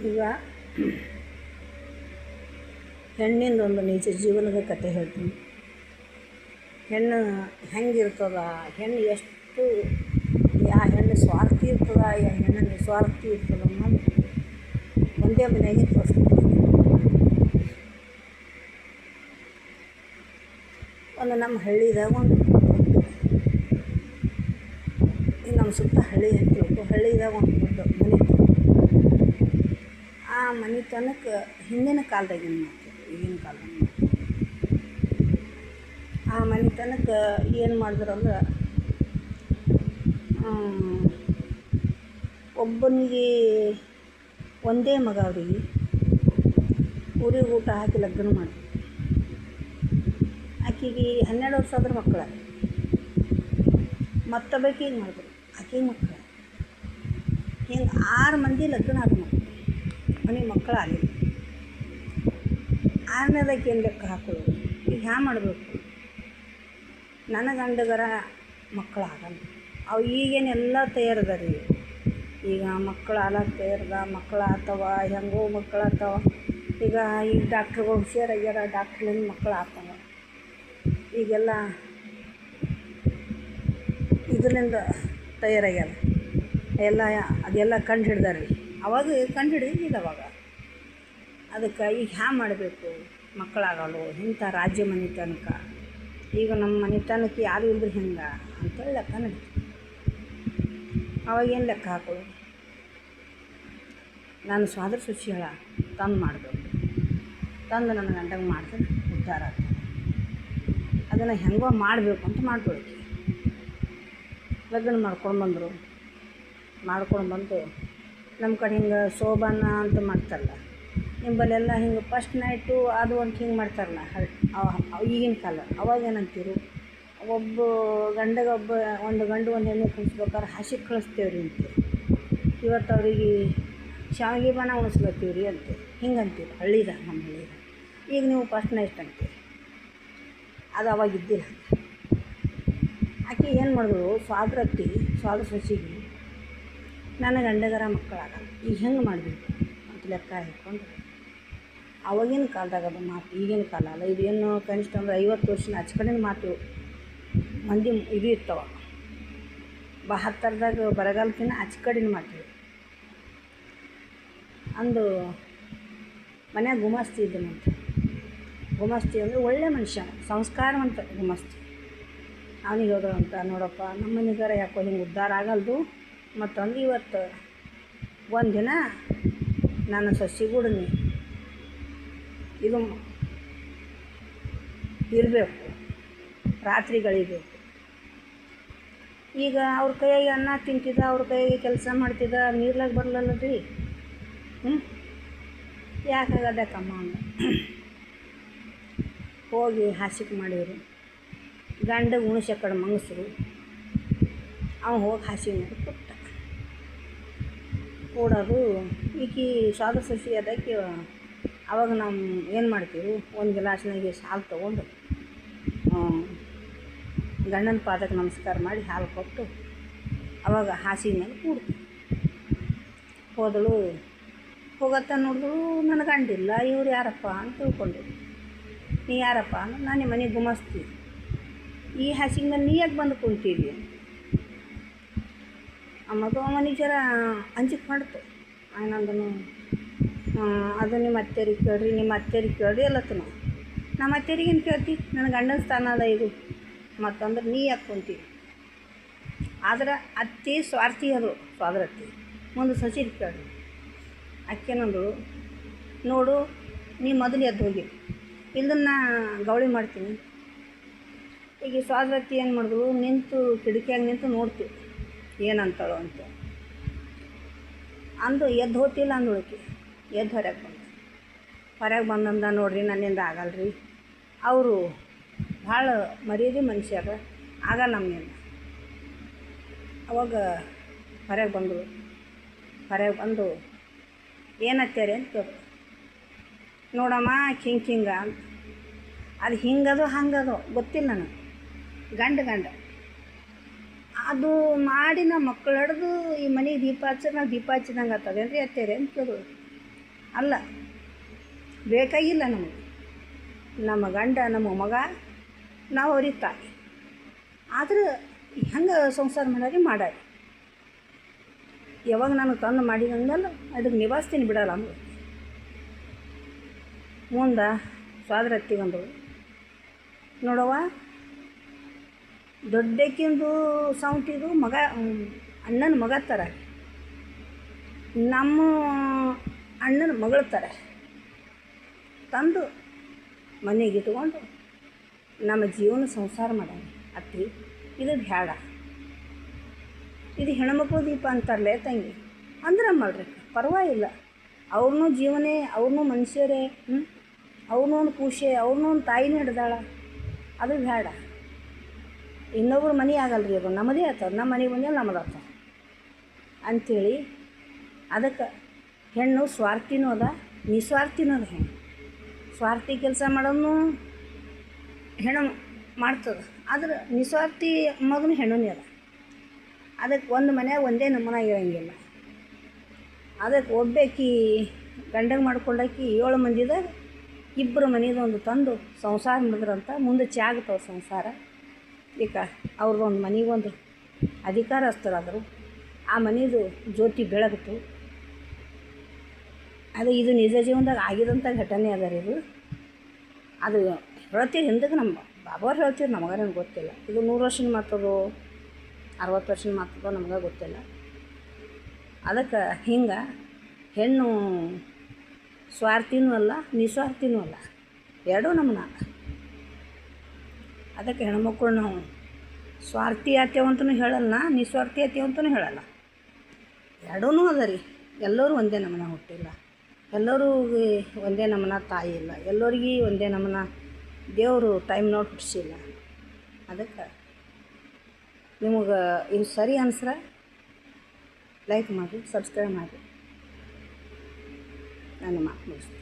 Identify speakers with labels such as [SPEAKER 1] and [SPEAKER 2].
[SPEAKER 1] ಈಗ ಹೆಣ್ಣಿಂದೊಂದು ನಿಜ ಜೀವನದ ಕಥೆ ಹೇಳ್ತೀನಿ. ಹೆಣ್ಣು ಹೆಂಗಿರ್ತದ, ಹೆಣ್ಣು ಎಷ್ಟು ಹೆಣ್ಣು ಸ್ವಾರ್ಥಿ ಇರ್ತದ, ಹೆಣ್ಣು ನಿಸ್ವಾರ್ಥಿ ಇರ್ತದ ಅನ್ನೋದು ಒಂದೇ ಮನೆಯಾಗೆ ತೋರಿಸ್ತೀನಿ. ಒಂದು ನಮ್ಮ ಹಳ್ಳಿದಾಗ ಒಂದು ನಮ್ಮ ಸುತ್ತ ಹಳ್ಳಿ ಅಂತ ಹಳ್ಳಿದಾಗ ಒಂದು ದೊಡ್ಡ ಮನೆ. ಆ ಮನೆತನಕ್ಕೆ ಹಿಂದಿನ ಕಾಲದಾಗಿನ ಮಾತು, ಈಗಿನ ಕಾಲದಾಗ ಆ ಮನೆತನಕ್ಕೆ ಏನು ಮಾಡಿದ್ರಂದ್ರೆ, ಒಬ್ಬನಿಗೆ ಒಂದೇ ಮಗ, ಅವರಿಗೆ ಊರಿಗೆ ಊಟ ಹಾಕಿ ಲಗ್ನ ಮಾಡಿದ್ರು. ಆಕೆಗೆ 12 ವರ್ಷ ಆದ್ರೆ ಮಕ್ಕಳ, ಮತ್ತೊಬ್ಬಾಕಿಗೆ ಮಾಡಿದ್ರು, ಆಕೆಗೆ ಮಕ್ಕಳು. ಹಿಂಗೆ 6 ಮಂದಿ ಲಗ್ನ ಆದ ಮನೆಗೆ ಮಕ್ಕಳಾಗಲಿ. 6ನೇದಕ್ಕೆ ಏನು ಲೆಕ್ಕ ಹಾಕೊಳ್ಳೋದು? ಈಗ ಹ್ಯಾಂಗೆ ಮಾಡಬೇಕು? ನನ್ನ ಗಂಡಗರ ಮಕ್ಕಳಾಗಲ್ಲ. ಅವು ಈಗೇನೆಲ್ಲ ತಯಾರದ ರೀ. ಈಗ ಮಕ್ಕಳು ಆಲಕ್ಕೆ ತಯಾರದ, ಮಕ್ಕಳು ಆಗ್ತವ, ಹೆಂಗೋ ಮಕ್ಕಳು ಆಗ್ತವ. ಈಗ ಡಾಕ್ಟ್ರುಗಳು ಹುಷಾರಾಗ್ಯಾರ, ಡಾಕ್ಟ್ರಿಂದ ಮಕ್ಕಳು ಆಗ್ತವ. ಈಗೆಲ್ಲ ಇದರಿಂದ ತಯಾರಾಗ್ಯಾರ ಎಲ್ಲ, ಅದೆಲ್ಲ ಕಂಡು ಹಿಡ್ದಾರ ರೀ. ಅವಾಗ ಕಂಡು ಹಿಡಿದಿಲ್ಲ ಅವಾಗ. ಅದಕ್ಕೆ ಈಗ ಹ್ಯಾಂಗೆ ಮಾಡಬೇಕು? ಮಕ್ಕಳಾಗಲ್ಲ ಇಂಥ ರಾಜ್ಯ ಮನೆತನಕ. ಈಗ ನಮ್ಮ ಮನೆತನಕ್ಕೆ ಯಾರು ಇಲ್ಲದ್ರೆ ಹೆಂಗೆ ಅಂತೇಳಿ ಲೆಕ್ಕ ನಡೀತು. ಅವಾಗೇನು ಲೆಕ್ಕ ಹಾಕೊಳ್ಳೋದು? ನಾನು ಸ್ವಾದ್ರ ಶುಚಿಗಳ ತಂದು ಮಾಡಬೇಕು, ತಂದು ನನ್ನ ಗಂಡಂಗೆ ಮಾಡಿದ್ರೆ ಉದ್ಧಾರ ಆಗ್ತದೆ. ಅದನ್ನು ಹೆಂಗೋ ಮಾಡಬೇಕು ಅಂತ ಮಾಡ್ಕೊಳಕ್ಕೆ ಲಗ್ನ ಮಾಡ್ಕೊಂಡು ಬಂದರು. ಮಾಡ್ಕೊಂಡು ಬಂದು ನಮ್ಮ ಕಡೆ ಹಿಂಗೆ ಶೋಭಾನ ಅಂತ ಮಾಡ್ತಾರಲ್ಲ, ನಿಂಬಲ್ಲೆಲ್ಲ ಹಿಂಗೆ ಫಸ್ಟ್ ನೈಟು ಅದು ಅಂತ ಹಿಂಗೆ ಮಾಡ್ತಾರಲ್ಲ ಈಗಿನ ಕಾಲ. ಅವಾಗ ಏನಂತೀರು, ಒಬ್ಬ ಗಂಡಗೆ ಒಂದು ಗಂಡು ಒಂದು ಹೆಣ್ಣು ಕಳಿಸ್ಬೇಕಾದ್ರೆ ಹಾಸಿಗೆ ಕಳಿಸ್ತೇವ್ರಿ ಅಂತೀವಿ. ಇವತ್ತು ಅವ್ರಿಗೆ ಶಾವಿಗೆ ಬಾಣ ಉಣಿಸ್ಲತ್ತೀವಿ ರೀ ಅಂತೀವಿ. ಹಿಂಗೆ ಅಂತೀವಿ ಹಳ್ಳಿದಾಗ, ನಮ್ಮ ಹಳ್ಳಿದಾಗ. ಈಗ ನೀವು ಫಸ್ಟ್ ನೈಟ್ ಅಂತೀವಿ, ಅದು ಅವಾಗ ಇದ್ದಿಲ್ಲ. ಆಕೆ ಏನು ಮಾಡಿದ್ರು, ಸ್ವಾದ್ರ ಸೊಸಿಗೆ ನನ್ನ ಗಂಡಗರ ಮಕ್ಕಳಾಗಲ್ಲ, ಈಗ ಹೆಂಗೆ ಮಾಡಬೇಕು ಅಂತ ಲೆಕ್ಕ ಹಾಕ್ಕೊಂಡು ಅವಾಗಿನ ಕಾಲದಾಗ ಅದು ಮಾತು, ಈಗಿನ ಕಾಲ ಅಲ್ಲ. ಇದೇನು ಕನಿಷ್ಠ ಅಂದ್ರೆ 50 ವರ್ಷದ ಆಚೆ ಕಡೆನ ಮಾತು. ಮಂದಿ ಇದು ಇರ್ತಾವ 72ದಾಗ ಬರಗಾಲಕ್ಕಿಂತ ಆಚೆ ಕಡೆನ ಮಾತು. ಅಂದು ಮನ್ಯಾಗ ಗುಮಾಸ್ತಿ ಇದ್ದನಂತ. ಗುಮಾಸ್ತಿ ಅಂದರೆ ಒಳ್ಳೆ ಮನುಷ್ಯ, ಸಂಸ್ಕಾರವಂತ ಗುಮಾಸ್ತಿ. ಅವನಿಗೆ ಹೋದ್ರು ಅಂತ, ನೋಡಪ್ಪ ನಮ್ಮ ಮನೆಗಾರ ಯಾಕೋ ಹಿಂಗೆ ಉದ್ಧಾರ ಆಗಲ್ದು, ಮತ್ತೊಂದು ಇವತ್ತು ಒಂದಿನ ನಾನು ಸಸಿಗೂಡನಿ ಇದು ಇರಬೇಕು, ರಾತ್ರಿಗಳಿಬೇಕು. ಈಗ ಅವ್ರ ಕೈಯಾಗಿ ಅನ್ನ ತಿಂತಿದ್ದ, ಅವ್ರ ಕೈಯಾಗಿ ಕೆಲಸ ಮಾಡ್ತಿದ್ದ, ನೀರ್ಲಾಗ ಬರಲಲ್ಲ ರೀ. ಯಾಕಾಗದಕ್ಕಮ್ಮ ಅಂದ. ಹೋಗಿ ಹಾಸಿಗೆ ಮಾಡಿದ್ರು. ಗಂಡಗೆ ಉಣಿಸ ಕಡೆ ಮಂಗಸರು. ಅವ್ನು ಹೋಗಿ ಹಾಸಿಗೆ ಮಾಡಿ ಕೊಟ್ಟ. ಕೂಡೋದು ಈಕಿ ಸ್ವಾದ ಸಸಿ ಅದಕ್ಕೆ ಅವಾಗ ನಾವು ಏನು ಮಾಡ್ತೀವಿ, ಒಂದು ಗ್ಲಾಸ್ನಾಗೆ ಹಾಲು ತೊಗೊಂಡು ಗಂಡನ ಪಾದಕ್ಕೆ ನಮಸ್ಕಾರ ಮಾಡಿ ಹಾಲು ಕೊಟ್ಟು ಅವಾಗ ಹಾಸಿಗೆ ಮೇಲೆ ಕೂಡ್ತೀವಿ. ಹೋದಳು, ಹೋಗತ್ತ ನೋಡಿದ್ರು ನನ್ನ ಗಂಡಿಲ್ಲ. ಇವ್ರು ಯಾರಪ್ಪ ಅಂತ ತಿಳ್ಕೊಂಡೆ. ನೀ ಯಾರಪ್ಪ ಅಂದ್ರೆ, ನಾನು ನಿಮ್ಮ ಮನೆಗೆ ಗುಮಾಸ್ತಿ, ಈ ಹಾಸಿಗೆ ಮೇಲೆ ನೀ ಯಾಕೆ ಬಂದು ಕುಂತೀವಿ? ಮಗ ಮನೆಗೆ ಜರ ಅಂಜಿಕೆ ಮಾಡ್ತು. ಆನಂದನು ಅದು ನಿಮ್ಮ ಅತ್ತೆರಿಗೆ ಕೇಳ್ರಿ, ನಿಮ್ಮ ಅತ್ತೆರಿಗೆ ಕೇಳ್ರಿ ಎಲ್ಲತ್ತನು. ನಮ್ಮ ಅತ್ತೆರಿಗೇನು ಕೇಳ್ತಿ? ನನ್ನ ಗಂಡನ ಸ್ಥಾನ ಅದ ಇದು. ಮತ್ತಂದ್ರೆ ನೀ ಯಾಕೆ ಕುಂತೀವಿ? ಆದ್ರೆ ಅತ್ತಿ ಸ್ವಾರ್ಥಿ ಅದು, ಸ್ವಾದ್ರತ್ತಿ. ಮುಂದೆ ಸಸಿಗೆ ಕೇಳ್ರಿ. ಅಕ್ಕೇನಂದು, ನೋಡು ನೀ ಮೊದಲು ಎದ್ದು ಹೋಗಿ, ಇಲ್ಲದನ್ನ ಗೌಳಿ ಮಾಡ್ತೀನಿ. ಈಗ ಸ್ವಾದ್ರತ್ತಿ ಏನು ಮಾಡಿದ್ರು, ನಿಂತು ಕಿಟಕಿಯಾಗ ನಿಂತು ನೋಡ್ತೀವಿ ಏನಂತಾಳೋ ಅಂತ ಅಂದು ಎದ್ದು ಹೋತಿಲ್ಲ ಅಂದೊಳಕ್ಕೆ. ಎದ್ದು ಹೊರಗೆ ಬಂದಂದ, ನೋಡ್ರಿ ನನ್ನಿಂದ ಆಗಲ್ರಿ, ಅವರು ಭಾಳ ಮರ್ಯಾದೆ ಮನುಷ್ಯರ, ಆಗಲ್ಲ ನಮ್ಮಿಂದ. ಅವಾಗ ಹೊರಗೆ ಬಂದು ಏನತ್ತಾರೆ ಅಂತ ಕೇಳಿದ್ರು. ನೋಡಮ್ಮ ಹಿಂಗ ಅಂತ. ಅದು ಹಿಂಗದು ಹಂಗದು ಗೊತ್ತಿಲ್ಲ ನನಗೆ. ಗಂಡ ಅದು ಮಾಡಿ ನಮ್ಮ ಮಕ್ಕಳು ಹಿಡ್ದು ಈ ಮನೆಗೆ ದೀಪ ಹಚ್ಚ, ನಾವು ದೀಪ ಹಚ್ಚಿದಂಗೆ ಆಗ್ತದೆ ಅಂದರೆ ಅತ್ತೇರೆ ಅಂತ ಕೇಳಿದ್ರು. ಅಲ್ಲ, ಬೇಕಾಗಿಲ್ಲ ನಮಗೆ. ನಮ್ಮ ಗಂಡ ನಮ್ಮ ಮಗ, ನಾವು ಅವ್ರಿಗೆ ತಾಯಿ. ಆದ್ರೆ ಹೆಂಗೆ ಸಂಸಾರ ಮಾಡಾರಿ ಯಾವಾಗ ನಾನು ತಂದು ಮಾಡಿದಂಗಲ್ಲ ಅದಕ್ಕೆ ನಿಭಾಯಿಸ್ತೀನಿ, ಬಿಡಲ್ಲ ಅಂದರು. ಮುಂದೆ ಸ್ವಾದ್ರತ್ತಿಗಂದರು, ನೋಡವ್ವ ದೊಡ್ಡಕ್ಕಿಂದು ಸೌಂಟಿದು ಮಗ, ಅಣ್ಣನ ಮಗ ಥರ, ನಮ್ಮ ಅಣ್ಣನ ಮಗಳ ಥರ ತಂದು ಮನೆಗೆ ಇಟ್ಕೊಂಡು ನಮ್ಮ ಜೀವನ ಸಂಸಾರ ಮಾಡೋಣ ಅತ್ತಿ. ಇದು ಬೇಡ, ಇದು ಹೆಣ್ಮಕ್ಳು ದೀಪ ಅಂತಾರಲ್ಲ ತಂಗಿ ಅಂದ್ರೆ ಮಾಡ್ರಿ ಪರವಾಗಿಲ್ಲ. ಅವ್ರನ್ನೂ ಜೀವನೇ, ಅವ್ರನ್ನೂ ಮನುಷ್ಯರೇ, ಅವ್ರನ್ನೂ ಒಂದು ಖುಷಿ, ಅವ್ರನ್ನೂ ಒಂದು ತಾಯಿನೇ ಹಿಡ್ದಾಳ. ಅದು ಬೇಡ. ಇನ್ನೊಬ್ರು ಮನೆ ಆಗಲ್ಲ ರೀ, ಅದು ನಮ್ಮದೇ ಆಗ್ತದೆ. ನಮ್ಮ ಮನೆಗೆ ಬಂದರೆ ನಮ್ಮದು ಆಗ್ತದೆ ಅಂಥೇಳಿ ಅದಕ್ಕೆ ಹೆಣ್ಣು ಸ್ವಾರ್ಥಿನೂ ಅದ, ನಿಸ್ವಾರ್ಥಿನೂ ಅದ. ಹೆಣ್ಣು ಸ್ವಾರ್ಥಿ ಕೆಲಸ ಮಾಡೋನು ಹೆಣ್ಣು ಮಾಡ್ತದೆ, ಆದ್ರೆ ನಿಸ್ವಾರ್ಥಿ ಮಗನೂ ಹೆಣ್ಣುನೇ ಅದ. ಅದಕ್ಕೆ ಒಂದು ಮನ್ಯಾಗ ಒಂದೇ ನಮೂನ ಇರೋಂಗಿಲ್ಲ. ಅದಕ್ಕೆ ಒಬ್ಬಾಕಿ ಗಂಡಗೆ ಮಾಡ್ಕೊಂಡಾಕಿ 7 ಮಂದಿದಾಗ 2 ಮನೆದೊಂದು ತಂದು ಸಂಸಾರ ಮಾಡಿದ್ರಂತ ಮುಂದೆ ಚಾಗ್ತವೆ ಸಂಸಾರ. ಈಗ ಅವ್ರದ್ದೊಂದು ಮನೆಗೊಂದು ಅಧಿಕಾರಸ್ಥರಾದರು, ಆ ಮನೆದು ಜ್ಯೋತಿ ಬೆಳಗ್ತು. ಅದು ಇದು ನಿಜ ಜೀವನದಾಗ ಆಗಿದಂಥ ಘಟನೆ ಅದ ರೀ. ಅದು ಹೇಳ್ತೀವಿ ಹಿಂದಕ್ಕೆ ನಮ್ಮ ಬಾಬಾವ್ರು ಹೇಳ್ತೀವಿ, ನಮಗೇನು ಗೊತ್ತಿಲ್ಲ. ಇದು 100 ವರ್ಷದ ಮಾತದೋ 60 ವರ್ಷದ ಮಾತದೋ ನಮ್ಗೆ ಗೊತ್ತಿಲ್ಲ. ಅದಕ್ಕೆ ಹಿಂಗೆ ಹೆಣ್ಣು ಸ್ವಾರ್ಥಿನೂ ಅಲ್ಲ, ನಿಸ್ವಾರ್ಥಿನೂ ಅಲ್ಲ, ಎರಡೂ ನಮ್ಮನ್ನ. ಅದಕ್ಕೆ ಹೆಣ್ಮಕ್ಳು ನಾವು ಸ್ವಾರ್ಥಿ ಆತೇವಂತನೂ ಹೇಳಲ್ಲ, ನಿಸ್ವಾರ್ಥಿ ಆತೇವಂತನೂ ಹೇಳಲ್ಲ. ಎರಡೂ ಅದ ರೀ. ಎಲ್ಲರೂ ಒಂದೇ ನಮ್ಮನ್ನ ಹುಟ್ಟಿಲ್ಲ, ಎಲ್ಲರೂ ಒಂದೇ ನಮ್ಮನ್ನ ತಾಯಿ ಇಲ್ಲ, ಎಲ್ಲರಿಗೆ ಒಂದೇ ನಮ್ಮನ್ನ ದೇವರು ಟೈಮ್ ನೋಡಿ ಹುಟ್ಟಿಸಿಲ್ಲ. ಅದಕ್ಕೆ ನಿಮಗೆ ಇದು ಸರಿ ಅನ್ಸ್ರೆ ಲೈಕ್ ಮಾಡಿ, ಸಬ್ಸ್ಕ್ರೈಬ್ ಮಾಡಿ. ನನ್ನ ಮಾತು ಮುಗಿಸ್ತೀನಿ.